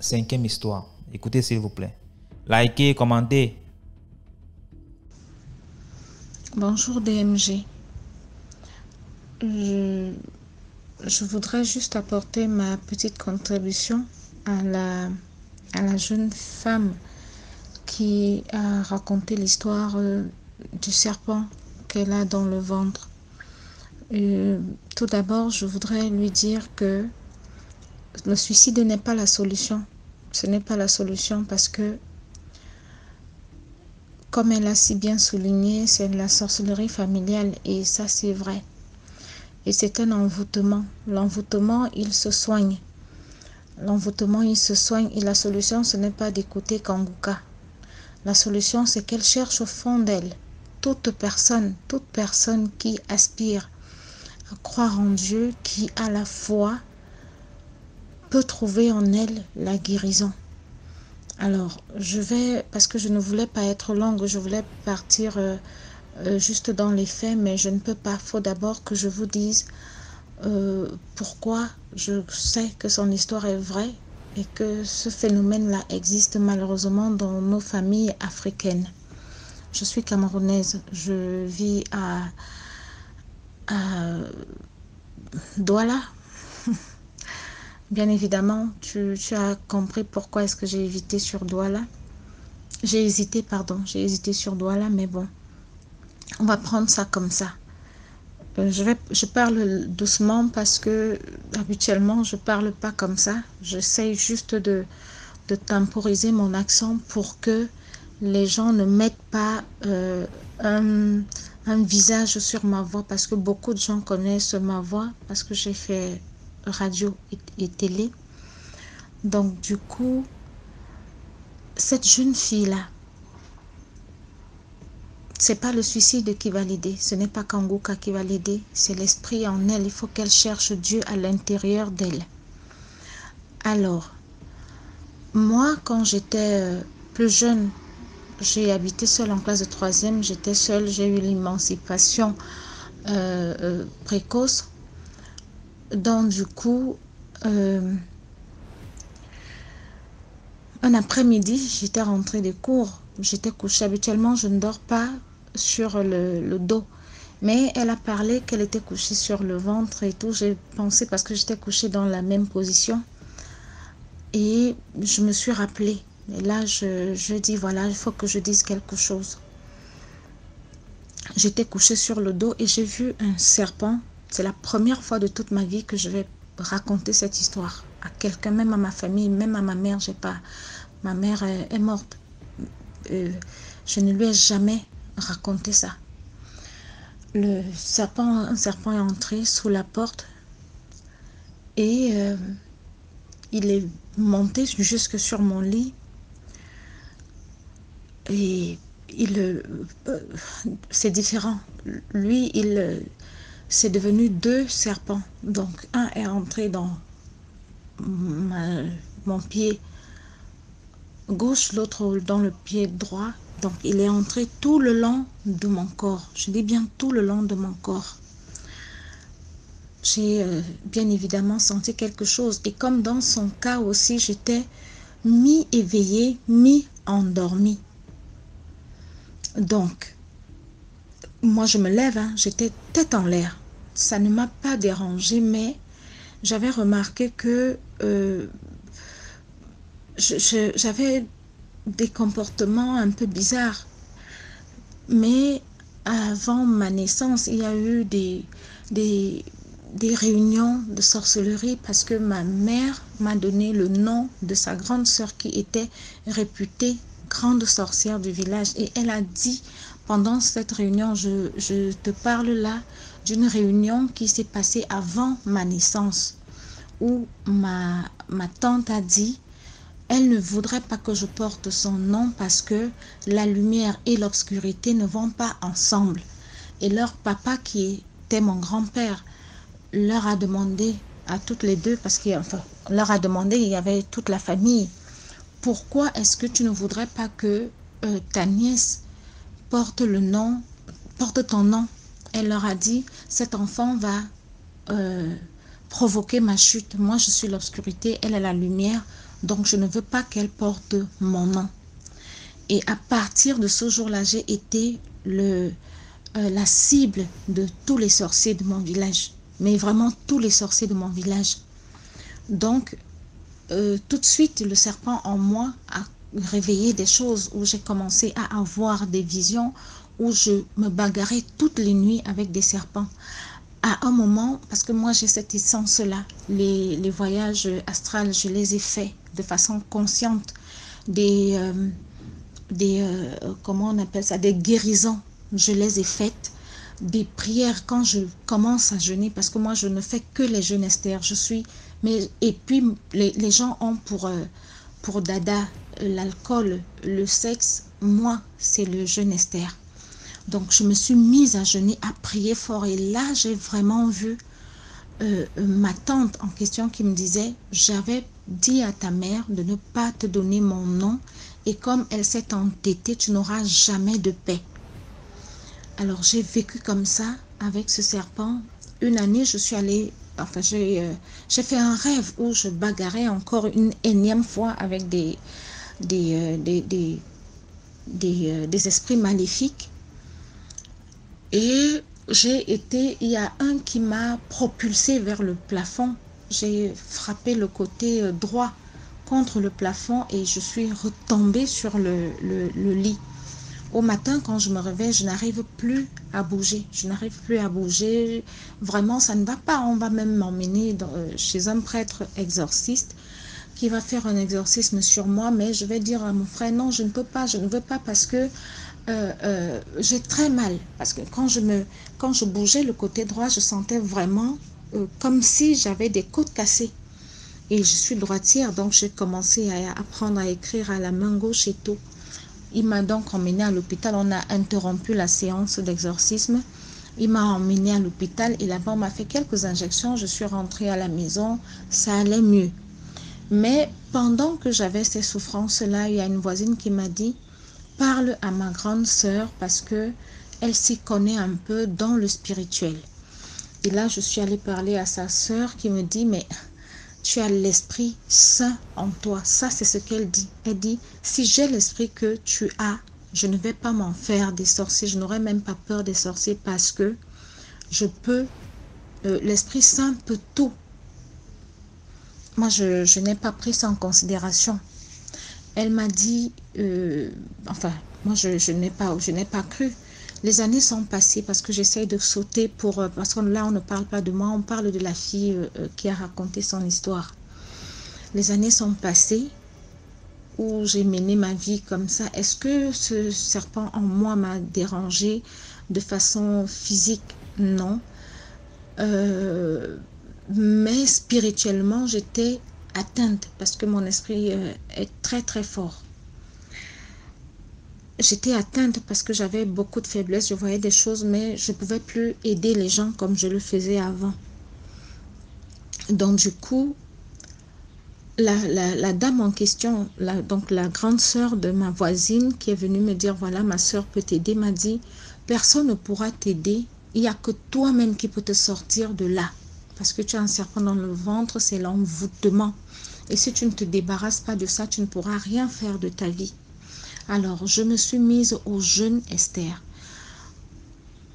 5e histoire. Écoutez s'il vous plaît. Likez, commentez. Bonjour DMG. Je voudrais juste apporter ma petite contribution à la jeune femme qui a raconté l'histoire du serpent qu'elle a dans le ventre. Tout d'abord, je voudrais lui dire que le suicide n'est pas la solution. Ce n'est pas la solution parce que, comme elle a si bien souligné, c'est de la sorcellerie familiale et ça c'est vrai. Et c'est un envoûtement. L'envoûtement, il se soigne. L'envoûtement, il se soigne et la solution, ce n'est pas d'écouter Kanguka. La solution, c'est qu'elle cherche au fond d'elle. Toute personne qui aspire à croire en Dieu, qui a la foi, peut trouver en elle la guérison. Alors, parce que je ne voulais pas être longue, je voulais partir juste dans les faits, mais je ne peux pas. Il faut d'abord que je vous dise pourquoi je sais que son histoire est vraie et que ce phénomène-là existe malheureusement dans nos familles africaines. Je suis camerounaise, je vis à Douala. Bien évidemment, tu as compris pourquoi est-ce que j'ai hésité sur Douala. J'ai hésité sur Douala, mais bon, on va prendre ça comme ça. Je parle doucement parce que habituellement je parle pas comme ça. J'essaye juste de temporiser mon accent pour que les gens ne mettent pas un visage sur ma voix, parce que beaucoup de gens connaissent ma voix parce que j'ai fait radio et télé. Donc du coup, cette jeune fille-là, c'est pas le suicide qui va l'aider, ce n'est pas Kanguka qui va l'aider, c'est l'esprit en elle. Il faut qu'elle cherche Dieu à l'intérieur d'elle. Alors, moi, quand j'étais plus jeune, j'ai habité seule en classe de 3e, j'étais seule, j'ai eu l'émancipation précoce. Donc, du coup, un après-midi, j'étais rentrée des cours, j'étais couchée. Habituellement, je ne dors pas sur le dos. Mais elle a parlé qu'elle était couchée sur le ventre et tout. J'ai pensé parce que j'étais couchée dans la même position. Et je me suis rappelée. Et là, je dis, voilà, il faut que je dise quelque chose. J'étais couchée sur le dos et j'ai vu un serpent. C'est la première fois de toute ma vie que je vais raconter cette histoire à quelqu'un, même à ma famille, même à ma mère. J'ai pas. Ma mère est morte. Je ne lui ai jamais raconté ça. Un serpent est entré sous la porte et il est monté jusque sur mon lit et c'est différent. Lui, c'est devenu 2 serpents. Donc, un est entré dans mon pied gauche, l'autre dans le pied droit. Donc, il est entré tout le long de mon corps. Je dis bien tout le long de mon corps. J'ai bien évidemment senti quelque chose. Et comme dans son cas aussi, j'étais mi-éveillée, mi-endormie. Donc, moi je me lève, hein, j'étais tête en l'air. Ça ne m'a pas dérangée, mais j'avais remarqué que j'avais des comportements un peu bizarres. Mais avant ma naissance, il y a eu des réunions de sorcellerie parce que ma mère m'a donné le nom de sa grande sœur qui était réputée grande sorcière du village. Et elle a dit pendant cette réunion, je te parle là d'une réunion qui s'est passée avant ma naissance, où ma tante a dit elle ne voudrait pas que je porte son nom parce que la lumière et l'obscurité ne vont pas ensemble. Et leur papa, qui était mon grand-père, leur a demandé à toutes les deux, parce qu'il leur a demandé, il y avait toute la famille, pourquoi est-ce que tu ne voudrais pas que ta nièce porte ton nom? Elle leur a dit, cet enfant va provoquer ma chute. Moi, je suis l'obscurité, elle est la lumière. Donc, je ne veux pas qu'elle porte mon nom. Et à partir de ce jour-là, j'ai été la cible de tous les sorciers de mon village. Mais vraiment tous les sorciers de mon village. Donc, tout de suite, le serpent en moi a réveillé des choses où j'ai commencé à avoir des visions où je me bagarrais toutes les nuits avec des serpents. À un moment, parce que moi j'ai cette essence-là, les voyages astrales, je les ai faits de façon consciente, comment on appelle ça, des guérisons, je les ai faites, des prières quand je commence à jeûner, parce que moi je ne fais que les jeûnes Esther, et puis les gens ont pour dada l'alcool, le sexe, moi c'est le jeûne Esther. Donc je me suis mise à jeûner, à prier fort, et là j'ai vraiment vu ma tante en question qui me disait, j'avais dit à ta mère de ne pas te donner mon nom, et comme elle s'est entêtée, tu n'auras jamais de paix. Alors j'ai vécu comme ça avec ce serpent. Une année, je suis allée, enfin j'ai fait un rêve où je bagarrais encore une énième fois avec des esprits maléfiques. Et il y a un qui m'a propulsé vers le plafond. J'ai frappé le côté droit contre le plafond et je suis retombée sur le lit. Au matin, quand je me réveille, je n'arrive plus à bouger. Je n'arrive plus à bouger. Vraiment, ça ne va pas. On va même m'emmener chez un prêtre exorciste qui va faire un exorcisme sur moi. Mais je vais dire à mon frère, non, je ne peux pas, je ne veux pas parce que j'ai très mal. Parce que quand je bougeais le côté droit, je sentais vraiment comme si j'avais des côtes cassées. Et je suis droitière, donc j'ai commencé à apprendre à écrire à la main gauche et tout. Il m'a donc emmené à l'hôpital. On a interrompu la séance d'exorcisme. Il m'a emmené à l'hôpital et là-bas, on m'a fait quelques injections. Je suis rentrée à la maison. Ça allait mieux. Mais pendant que j'avais ces souffrances-là, il y a une voisine qui m'a dit, parle à ma grande sœur parce que elle s'y connaît un peu dans le spirituel. Et là, je suis allée parler à sa sœur qui me dit, mais tu as l'Esprit Saint en toi. Ça, c'est ce qu'elle dit. Elle dit, si j'ai l'esprit que tu as, je ne vais pas m'en faire des sorciers. Je n'aurai même pas peur des sorciers parce que je peux, l'Esprit Saint peut tout. Moi, je n'ai pas pris ça en considération. Elle m'a dit, enfin, moi, je n'ai pas cru. Les années sont passées parce que j'essaye de sauter parce que là, on ne parle pas de moi, on parle de la fille qui a raconté son histoire. Les années sont passées où j'ai mené ma vie comme ça. Est-ce que ce serpent en moi m'a dérangé de façon physique? Non. Mais spirituellement, j'étais atteinte parce que mon esprit est très très fort. J'étais atteinte parce que j'avais beaucoup de faiblesses, je voyais des choses, mais je ne pouvais plus aider les gens comme je le faisais avant. Donc du coup, la dame en question, donc la grande sœur de ma voisine qui est venue me dire, voilà, ma sœur peut t'aider, m'a dit, personne ne pourra t'aider, il n'y a que toi-même qui peux te sortir de là. Parce que tu as un serpent dans le ventre, c'est l'envoûtement. Et si tu ne te débarrasses pas de ça, tu ne pourras rien faire de ta vie. Alors, je me suis mise au jeûne, Esther.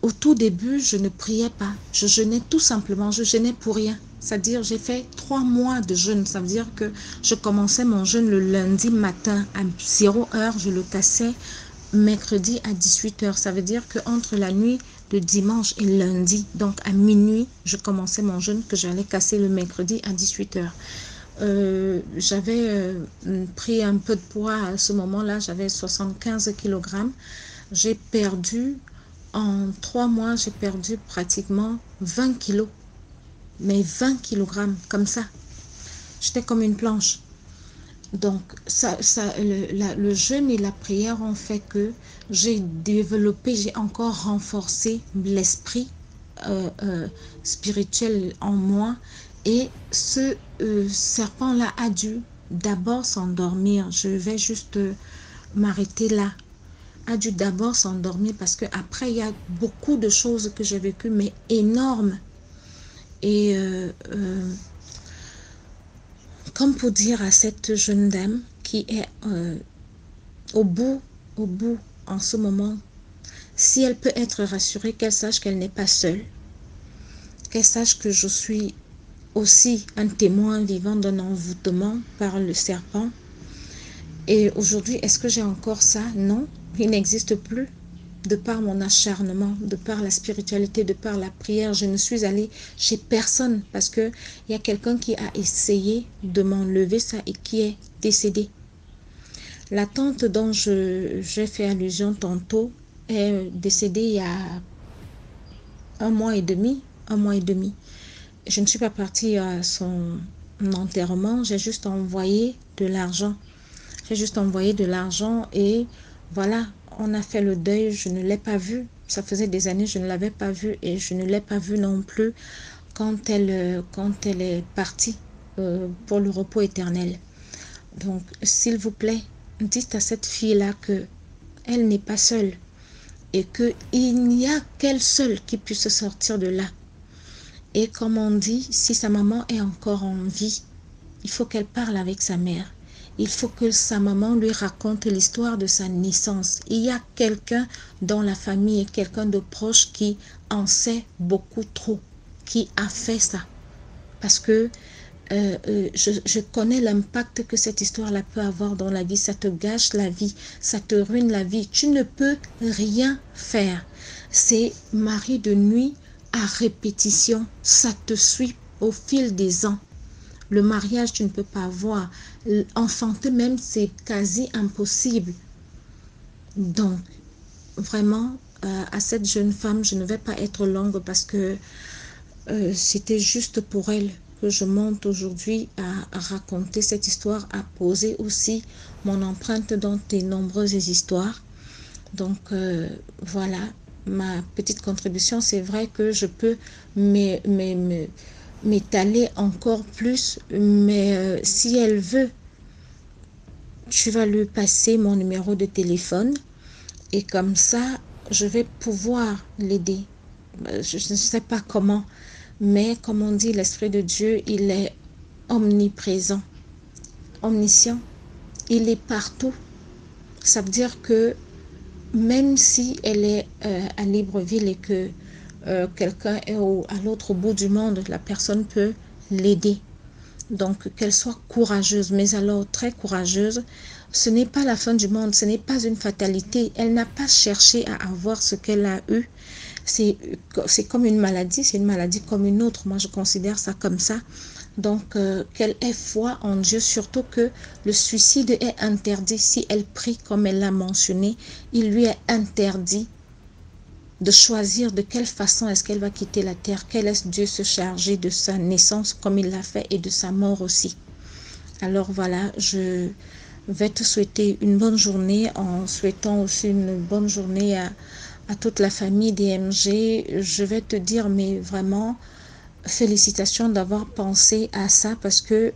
Au tout début, je ne priais pas. Je jeûnais tout simplement. Je jeûnais pour rien. C'est-à-dire, j'ai fait 3 mois de jeûne. Ça veut dire que je commençais mon jeûne le lundi matin à 0 heure. Je le cassais mercredi à 18 heures. Ça veut dire qu'entre la nuit de dimanche et lundi, donc à minuit, je commençais mon jeûne que j'allais casser le mercredi à 18 heures. J'avais pris un peu de poids à ce moment-là, j'avais 75 kg. J'ai perdu, en 3 mois, j'ai perdu pratiquement 20 kg. Mais 20 kg, comme ça. J'étais comme une planche. Donc, le jeûne et la prière ont fait que j'ai développé, j'ai encore renforcé l'esprit spirituel en moi. Et ce serpent-là a dû d'abord s'endormir. Je vais juste m'arrêter là. A dû d'abord s'endormir parce qu'après, il y a beaucoup de choses que j'ai vécues, mais énormes. Et comme pour dire à cette jeune dame qui est au bout en ce moment, si elle peut être rassurée, qu'elle sache qu'elle n'est pas seule, qu'elle sache que je suis aussi un témoin vivant d'un envoûtement par le serpent. Et aujourd'hui, est-ce que j'ai encore ça? Non, il n'existe plus. De par mon acharnement, de par la spiritualité, de par la prière, je ne suis allée chez personne parce qu'il y a quelqu'un qui a essayé de m'enlever ça et qui est décédé. La tante dont j'ai fait allusion tantôt est décédée il y a un mois et demi. Je ne suis pas partie à son enterrement, j'ai juste envoyé de l'argent. Et voilà, on a fait le deuil, je ne l'ai pas vue. Ça faisait des années, je ne l'avais pas vue et je ne l'ai pas vue non plus quand elle est partie pour le repos éternel. Donc, s'il vous plaît, dites à cette fille-là que elle n'est pas seule et qu'il n'y a qu'elle seule qui puisse sortir de là. Et comme on dit, si sa maman est encore en vie, il faut qu'elle parle avec sa mère. Il faut que sa maman lui raconte l'histoire de sa naissance. Il y a quelqu'un dans la famille, quelqu'un de proche qui en sait beaucoup trop, qui a fait ça. Parce que je connais l'impact que cette histoire-là peut avoir dans la vie. Ça te gâche la vie, ça te ruine la vie. Tu ne peux rien faire. C'est mari de nuit à répétition. Ça te suit au fil des ans. Le mariage, tu ne peux pas voir. Enfanter même, c'est quasi impossible. Donc, vraiment, à cette jeune femme, je ne vais pas être longue parce que c'était juste pour elle que je monte aujourd'hui à raconter cette histoire, à poser aussi mon empreinte dans tes nombreuses histoires. Donc, voilà, ma petite contribution. C'est vrai que je peux m'étaler encore plus, mais si elle veut, tu vas lui passer mon numéro de téléphone et comme ça, je vais pouvoir l'aider. Je ne sais pas comment, mais comme on dit, l'Esprit de Dieu, il est omniprésent, omniscient, il est partout. Ça veut dire que même si elle est à Libreville et que quelqu'un est à l'autre bout du monde, la personne peut l'aider. Donc, qu'elle soit courageuse, mais alors très courageuse. Ce n'est pas la fin du monde, ce n'est pas une fatalité. Elle n'a pas cherché à avoir ce qu'elle a eu. C'est comme une maladie, c'est une maladie comme une autre. Moi, je considère ça comme ça. Donc, qu'elle ait foi en Dieu, surtout que le suicide est interdit. Si elle prie comme elle l'a mentionné, il lui est interdit de choisir de quelle façon est-ce qu'elle va quitter la terre, quel est Dieu se charger de sa naissance comme il l'a fait et de sa mort aussi. Alors voilà, je vais te souhaiter une bonne journée en souhaitant aussi une bonne journée à toute la famille DMG. Je vais te dire, mais vraiment, félicitations d'avoir pensé à ça parce que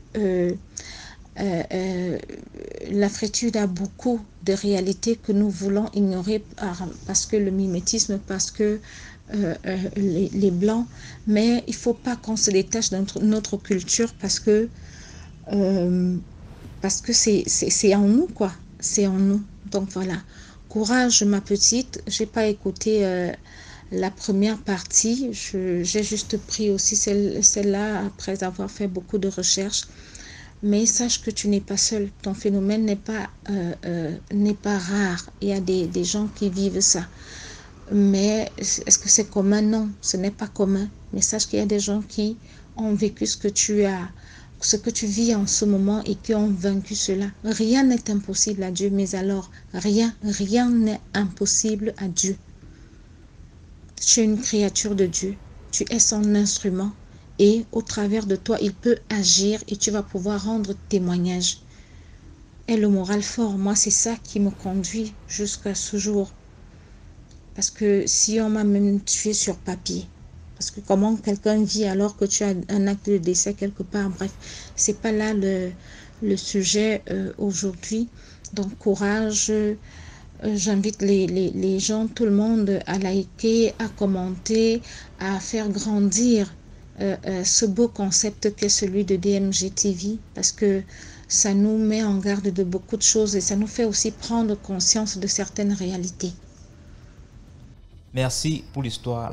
l'Afritude a beaucoup de réalités que nous voulons ignorer parce que le mimétisme, parce que les Blancs, mais il ne faut pas qu'on se détache de notre culture parce que c'est en nous, quoi. C'est en nous. Donc voilà. Courage, ma petite. Je n'ai pas écouté la première partie. J'ai juste pris aussi celle-là après avoir fait beaucoup de recherches. Mais sache que tu n'es pas seul. Ton phénomène n'est pas rare. Il y a des gens qui vivent ça. Mais est-ce que c'est commun? Non, ce n'est pas commun. Mais sache qu'il y a des gens qui ont vécu ce que tu vis en ce moment et qui ont vaincu cela. Rien n'est impossible à Dieu, mais alors rien n'est impossible à Dieu. Tu es une créature de Dieu. Tu es son instrument. Et au travers de toi, il peut agir et tu vas pouvoir rendre témoignage. Et le moral fort, moi, c'est ça qui me conduit jusqu'à ce jour. Parce que si on m'a même tué sur papier, parce que comment quelqu'un vit alors que tu as un acte de décès quelque part, bref, c'est pas là le sujet aujourd'hui. Donc, courage. J'invite les gens, tout le monde à liker, à commenter, à faire grandir ce beau concept qu'est celui de DMG TV, parce que ça nous met en garde de beaucoup de choses et ça nous fait aussi prendre conscience de certaines réalités. Merci pour l'histoire.